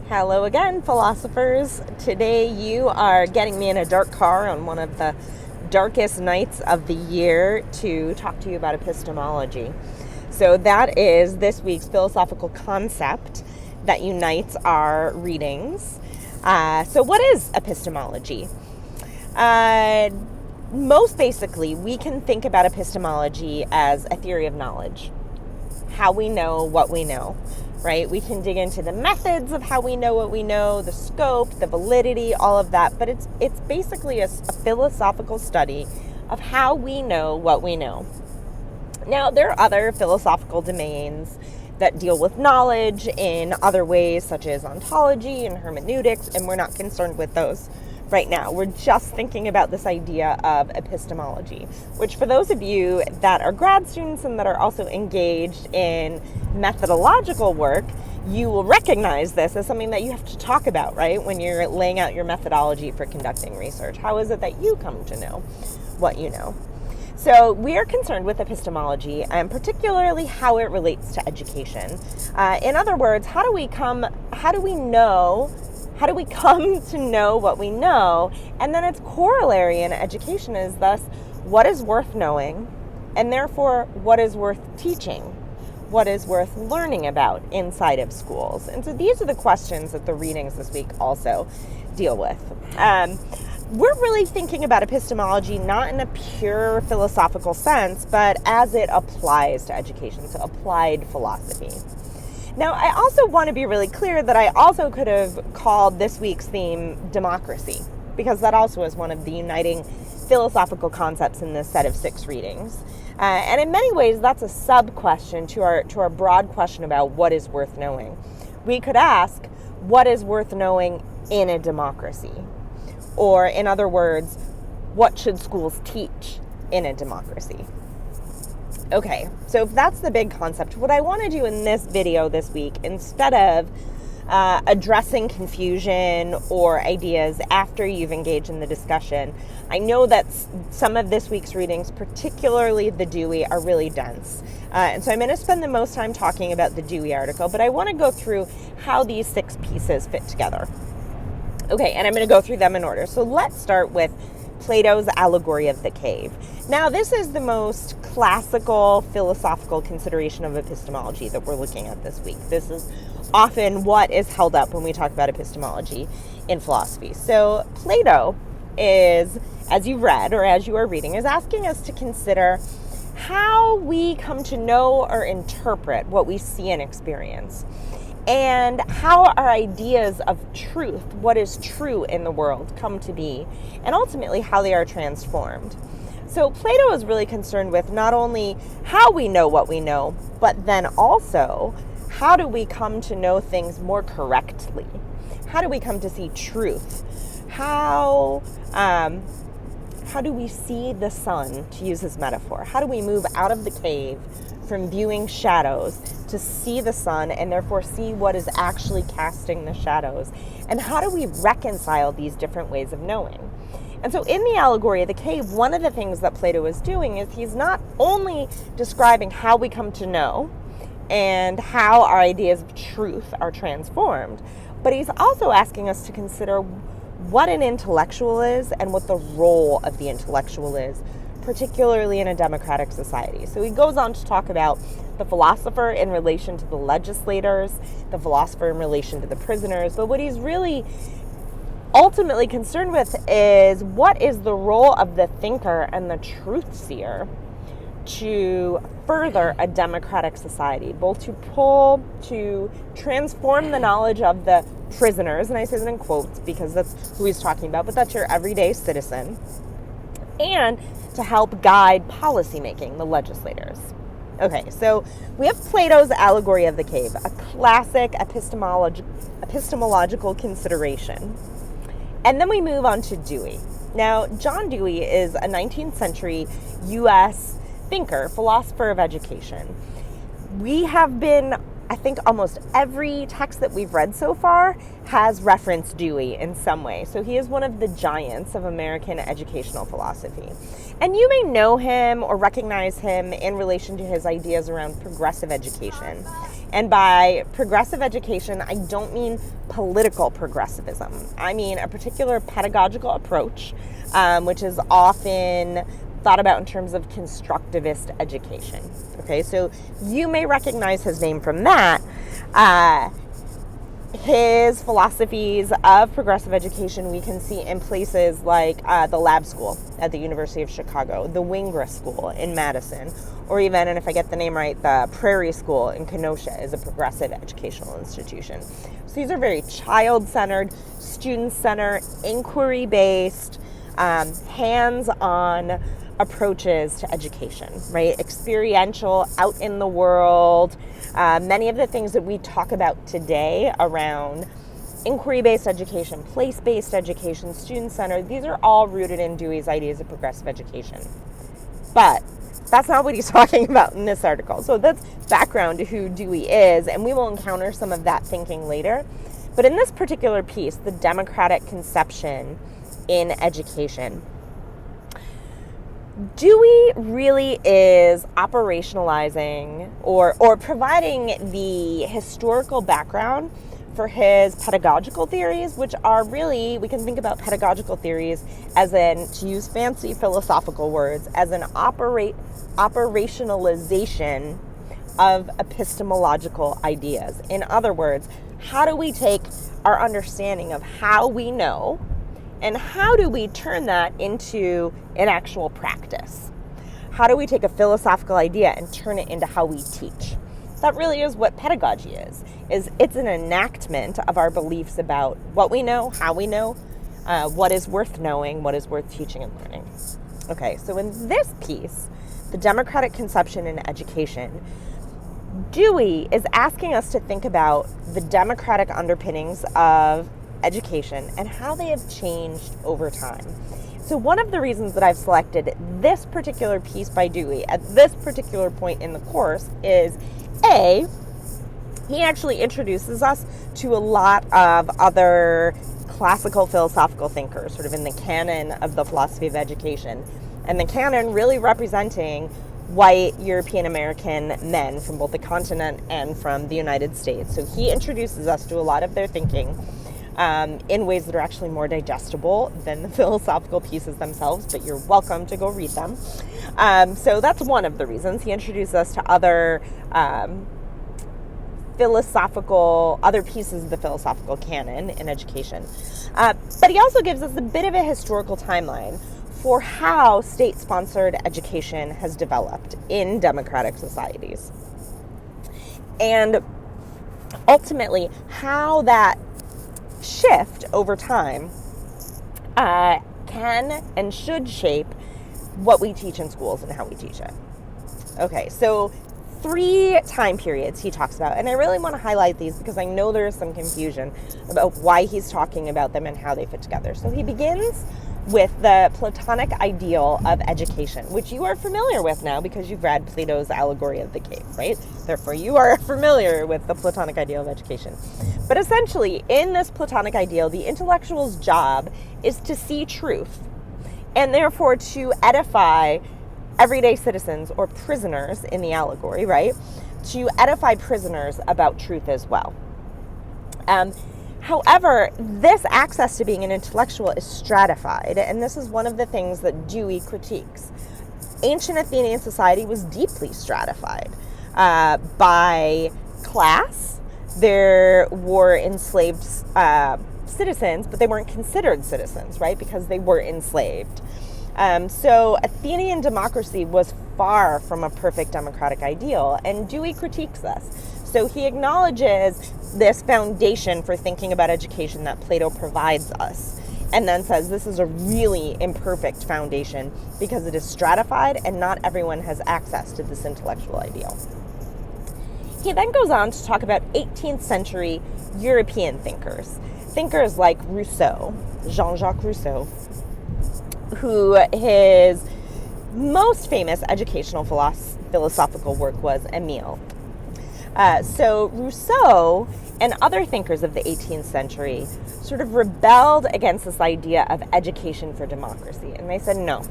Hello again, philosophers. Today you are getting me in a dark car on one of the darkest nights of the year to talk to you about epistemology. So that is this week's philosophical concept that unites our readings. So what is epistemology? Most basically, we can think about epistemology as a theory of knowledge. How we know what we know, right? We can dig into the methods of how we know what we know, the scope, the validity, all of that. But it's basically a philosophical study of how we know what we know. Now, there are other philosophical domains that deal with knowledge in other ways, such as ontology and hermeneutics, and we're not concerned with those right now. We're just thinking about this idea of epistemology, which for those of you that are grad students and that are also engaged in methodological work, you will recognize this as something that you have to talk about, right? When you're laying out your methodology for conducting research. How is it that you come to know what you know? So we are concerned with epistemology and particularly how it relates to education. In other words, how do we come to know what we know? And then its corollary in education is thus, what is worth knowing? And therefore, what is worth teaching? What is worth learning about inside of schools? And so these are the questions that the readings this week also deal with. We're really thinking about epistemology not in a pure philosophical sense, but as it applies to education, so applied philosophy. Now, I also want to be really clear that I also could have called this week's theme democracy, because that also is one of the uniting philosophical concepts in this set of 6 readings. And in many ways, that's a sub-question to our broad question about what is worth knowing. We could ask, what is worth knowing in a democracy? Or, in other words, what should schools teach in a democracy? Okay, so if that's the big concept, what I want to do in this video this week, instead of addressing confusion or ideas after you've engaged in the discussion, I know that some of this week's readings, particularly the Dewey, are really dense. And so I'm going to spend the most time talking about the Dewey article, but I want to go through how these 6 pieces fit together. Okay, and I'm going to go through them in order. So let's start with Plato's allegory of the cave. Now, this is the most classical philosophical consideration of epistemology that we're looking at this week. This is often what is held up when we talk about epistemology in philosophy. So Plato is, as you read or as you are reading, is asking us to consider how we come to know or interpret what we see and experience, and how our ideas of truth, what is true in the world, come to be, and ultimately how they are transformed. So Plato is really concerned with not only how we know what we know, but then also how do we come to know things more correctly? How do we come to see truth? How do we see the sun, to use this metaphor? How do we move out of the cave from viewing shadows to see the sun and therefore see what is actually casting the shadows? And how do we reconcile these different ways of knowing? And so in the allegory of the cave, one of the things that Plato is doing is he's not only describing how we come to know and how our ideas of truth are transformed, but he's also asking us to consider what an intellectual is and what the role of the intellectual is, particularly in a democratic society. So he goes on to talk about the philosopher in relation to the legislators, the philosopher in relation to the prisoners, but what he's really ultimately concerned with is what is the role of the thinker and the truth seer to further a democratic society, both to transform the knowledge of the prisoners, and I say that in quotes because that's who he's talking about, but that's your everyday citizen, and to help guide policymaking, the legislators. Okay, so we have Plato's allegory of the cave, a classic epistemological consideration. And then we move on to Dewey. Now, John Dewey is a 19th century U.S. thinker, philosopher of education. We have been I think almost every text that we've read so far has referenced Dewey in some way. So he is one of the giants of American educational philosophy. And you may know him or recognize him in relation to his ideas around progressive education. And by progressive education, I don't mean political progressivism. I mean a particular pedagogical approach, which is often thought about in terms of constructivist education. Okay, so you may recognize his name from that. His philosophies of progressive education we can see in places like the Lab School at the University of Chicago, the Wingra School in Madison, or even, and if I get the name right, the Prairie School in Kenosha is a progressive educational institution. So these are very child-centered, student-centered, inquiry-based, hands-on approaches to education, right? Experiential, out in the world. Many of the things that we talk about today around inquiry-based education, place-based education, student-centered, these are all rooted in Dewey's ideas of progressive education. But that's not what he's talking about in this article. So that's background to who Dewey is, and we will encounter some of that thinking later. But in this particular piece, the democratic conception in education, Dewey really is operationalizing or providing the historical background for his pedagogical theories, which are really, we can think about pedagogical theories as in, to use fancy philosophical words, as an operationalization of epistemological ideas. In other words, how do we take our understanding of how we know and how do we turn that into an actual practice? How do we take a philosophical idea and turn it into how we teach? That really is what pedagogy is it's an enactment of our beliefs about what we know, how we know, what is worth knowing, what is worth teaching and learning. Okay, so in this piece, the democratic conception in education, Dewey is asking us to think about the democratic underpinnings of education and how they have changed over time. So one of the reasons that I've selected this particular piece by Dewey at this particular point in the course is A, he actually introduces us to a lot of other classical philosophical thinkers, sort of in the canon of the philosophy of education. And the canon really representing white European American men from both the continent and from the United States. So he introduces us to a lot of their thinking in ways that are actually more digestible than the philosophical pieces themselves, but you're welcome to go read them. So that's one of the reasons. He introduces us to other other pieces of the philosophical canon in education. But he also gives us a bit of a historical timeline for how state-sponsored education has developed in democratic societies. And ultimately, how that shift over time can and should shape what we teach in schools and how we teach it. Okay, so 3 time periods he talks about, and I really want to highlight these because I know there is some confusion about why he's talking about them and how they fit together. So he begins with the Platonic ideal of education, which you are familiar with now because you've read Plato's Allegory of the Cave, right? Therefore, you are familiar with the Platonic ideal of education. But essentially, in this Platonic ideal, the intellectual's job is to see truth and therefore to edify everyday citizens or prisoners in the allegory, right? To edify prisoners about truth as well. However, this access to being an intellectual is stratified, and this is one of the things that Dewey critiques. Ancient Athenian society was deeply stratified by class. There were enslaved citizens, but they weren't considered citizens, right? Because they were enslaved. So Athenian democracy was far from a perfect democratic ideal, and Dewey critiques this. So he acknowledges this foundation for thinking about education that Plato provides us, and then says this is a really imperfect foundation because it is stratified and not everyone has access to this intellectual ideal. He then goes on to talk about 18th century European thinkers like Rousseau, Jean-Jacques Rousseau, who his most famous educational philosophical work was Emile. So Rousseau and other thinkers of the 18th century sort of rebelled against this idea of education for democracy. And they said, no,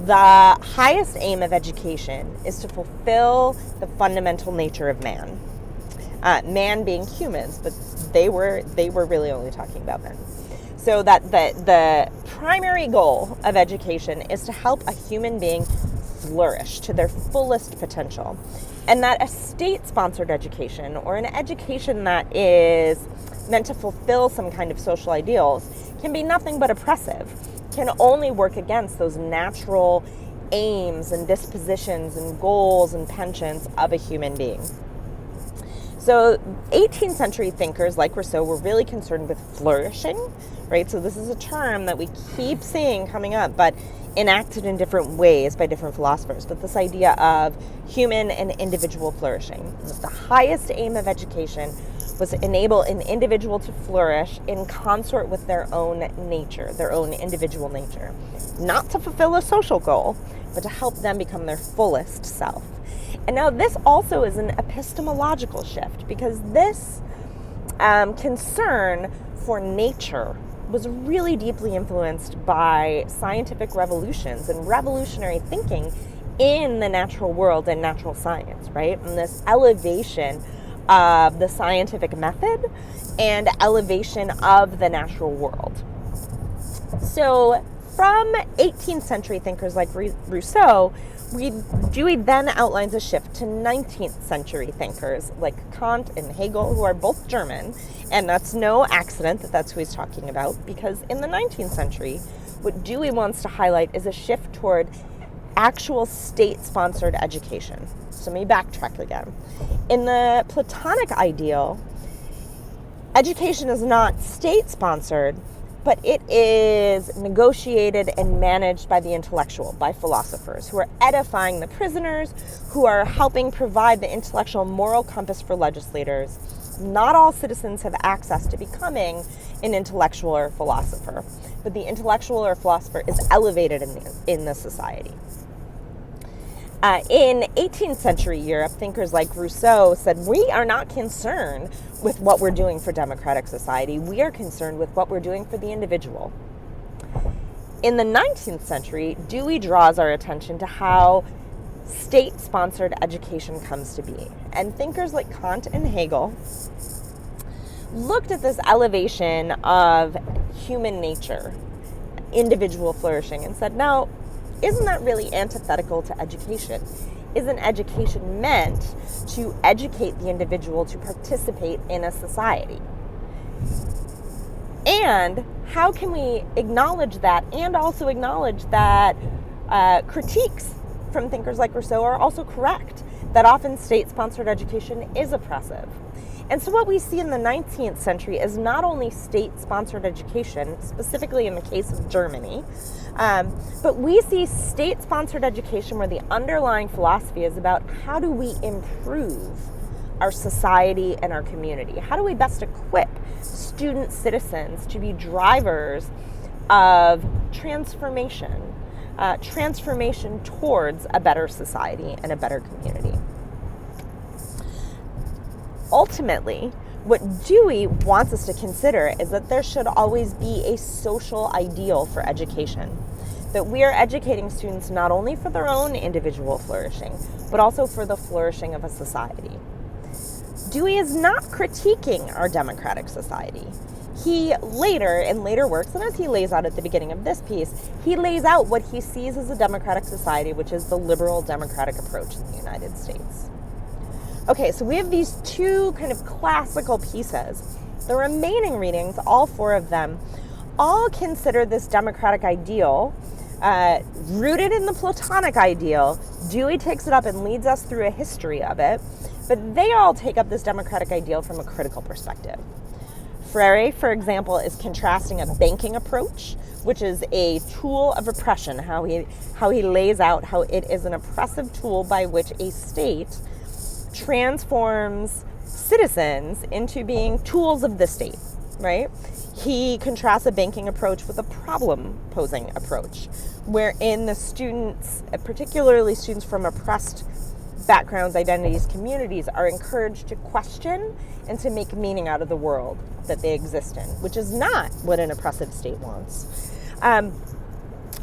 the highest aim of education is to fulfill the fundamental nature of man. Man being humans, but they were really only talking about men. So that the primary goal of education is to help a human being flourish to their fullest potential. And that a state-sponsored education, or an education that is meant to fulfill some kind of social ideals, can be nothing but oppressive, can only work against those natural aims and dispositions and goals and penchants of a human being. So 18th century thinkers like Rousseau were really concerned with flourishing, right? So this is a term that we keep seeing coming up, but enacted in different ways by different philosophers. But this idea of human and individual flourishing. The highest aim of education was to enable an individual to flourish in consort with their own nature, their own individual nature. Not to fulfill a social goal, but to help them become their fullest self. And now this also is an epistemological shift, because this concern for nature was really deeply influenced by scientific revolutions and revolutionary thinking in the natural world and natural science, right? And this elevation of the scientific method and elevation of the natural world. So from 18th century thinkers like Rousseau, Dewey then outlines a shift to 19th century thinkers like Kant and Hegel, who are both German, and that's no accident that that's who he's talking about, because in the 19th century, what Dewey wants to highlight is a shift toward actual state-sponsored education. So let me backtrack again. In the Platonic ideal, education is not state-sponsored, but it is negotiated and managed by the intellectual, by philosophers who are edifying the prisoners, who are helping provide the intellectual moral compass for legislators. Not all citizens have access to becoming an intellectual or philosopher, but the intellectual or philosopher is elevated in the society. In 18th century Europe, thinkers like Rousseau said, we are not concerned with what we're doing for democratic society. We are concerned with what we're doing for the individual. In the 19th century, Dewey draws our attention to how state-sponsored education comes to be. And thinkers like Kant and Hegel looked at this elevation of human nature, individual flourishing, and said, now, isn't that really antithetical to education? Isn't education meant to educate the individual to participate in a society? And how can we acknowledge that and also acknowledge that critiques from thinkers like Rousseau are also correct, that often state-sponsored education is oppressive? And so what we see in the 19th century is not only state-sponsored education, specifically in the case of Germany, but we see state-sponsored education where the underlying philosophy is about how do we improve our society and our community? How do we best equip student citizens to be drivers of transformation towards a better society and a better community? Ultimately, what Dewey wants us to consider is that there should always be a social ideal for education, that we are educating students not only for their own individual flourishing, but also for the flourishing of a society. Dewey is not critiquing our democratic society. He in later works, and as he lays out at the beginning of this piece, he lays out what he sees as a democratic society, which is the liberal democratic approach in the United States. Okay, so we have these two kind of classical pieces. The remaining readings, all four of them, all consider this democratic ideal rooted in the Platonic ideal. Dewey takes it up and leads us through a history of it, but they all take up this democratic ideal from a critical perspective. Freire, for example, is contrasting a banking approach, which is a tool of oppression, how he lays out how it is an oppressive tool by which a state transforms citizens into being tools of the state, right? He contrasts a banking approach with a problem-posing approach, wherein the students, particularly students from oppressed backgrounds, identities, communities are encouraged to question and to make meaning out of the world that they exist in, which is not what an oppressive state wants.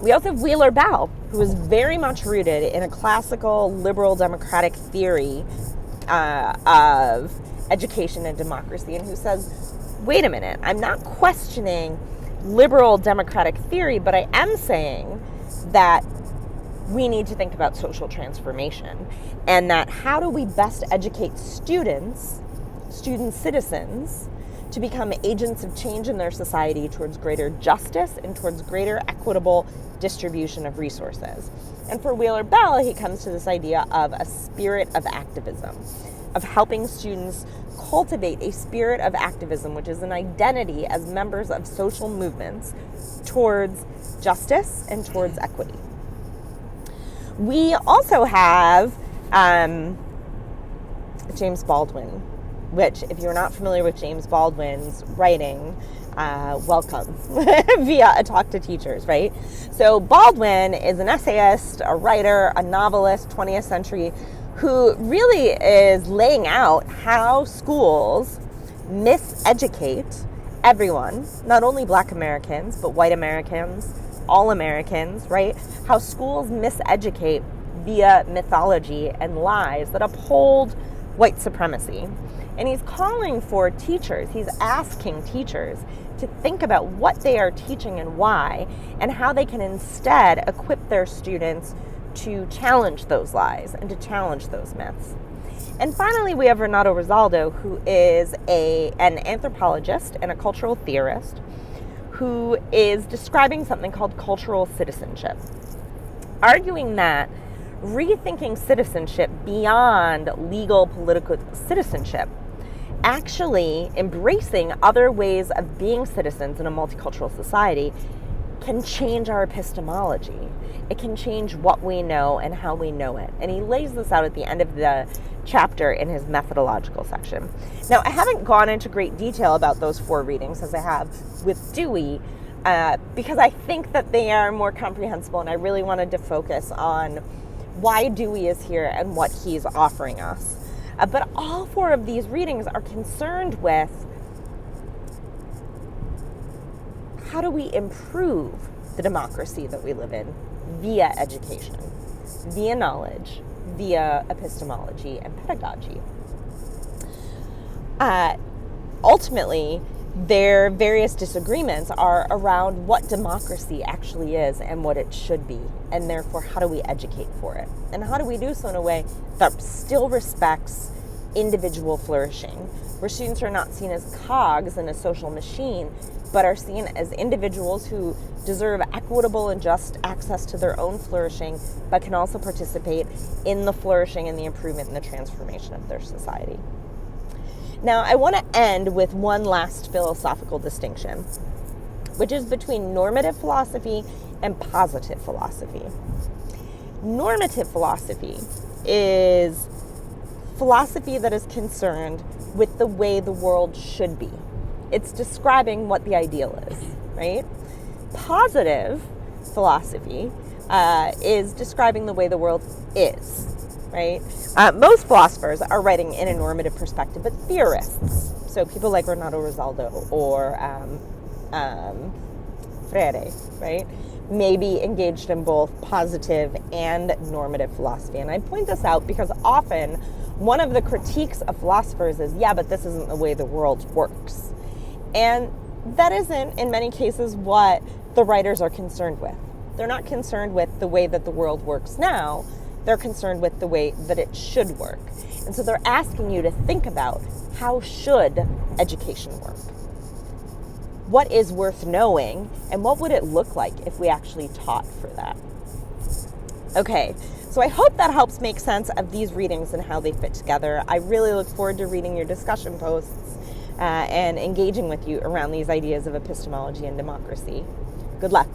We also have Wheeler Bell, who is very much rooted in a classical liberal democratic theory of education and democracy, and who says, wait a minute, I'm not questioning liberal democratic theory, but I am saying that we need to think about social transformation, and that how do we best educate student citizens to become agents of change in their society towards greater justice and towards greater equitable distribution of resources. And for Wheeler Bell, he comes to this idea of a spirit of activism, of helping students cultivate a spirit of activism, which is an identity as members of social movements towards justice and towards equity. We also have James Baldwin, which, if you're not familiar with James Baldwin's writing, welcome via a talk to teachers, right? So Baldwin is an essayist, a writer, a novelist, 20th century, who really is laying out how schools miseducate everyone, not only Black Americans, but white Americans, all Americans, right? How schools miseducate via mythology and lies that uphold white supremacy. And he's calling for teachers, he's asking teachers to think about what they are teaching and why, and how they can instead equip their students to challenge those lies and to challenge those myths. And finally, we have Renato Rosaldo, who is an anthropologist and a cultural theorist who is describing something called cultural citizenship, arguing that rethinking citizenship beyond legal political citizenship, actually embracing other ways of being citizens in a multicultural society, can change our epistemology. It can change what we know and how we know it. And he lays this out at the end of the chapter in his methodological section. Now, I haven't gone into great detail about those 4 readings as I have with Dewey, because I think that they are more comprehensible, and I really wanted to focus on why Dewey is here and what he's offering us. But all 4 of these readings are concerned with how do we improve the democracy that we live in via education, via knowledge, via epistemology and pedagogy. Ultimately, their various disagreements are around what democracy actually is and what it should be, and therefore how do we educate for it, and how do we do so in a way that still respects individual flourishing, where students are not seen as cogs in a social machine, but are seen as individuals who deserve equitable and just access to their own flourishing, but can also participate in the flourishing and the improvement and the transformation of their society. Now, I want to end with one last philosophical distinction, which is between normative philosophy and positive philosophy. Normative philosophy is philosophy that is concerned with the way the world should be. It's describing what the ideal is, right? Positive philosophy is describing the way the world is, right? Most philosophers are writing in a normative perspective, but theorists, so people like Renato Rosaldo or Freire, right, may be engaged in both positive and normative philosophy. And I point this out because often one of the critiques of philosophers is, yeah, but this isn't the way the world works. And that isn't, in many cases, what the writers are concerned with. They're not concerned with the way that the world works now. They're concerned with the way that it should work. And so they're asking you to think about, how should education work? What is worth knowing, and what would it look like if we actually taught for that? Okay, so I hope that helps make sense of these readings and how they fit together. I really look forward to reading your discussion posts and engaging with you around these ideas of epistemology and democracy. Good luck.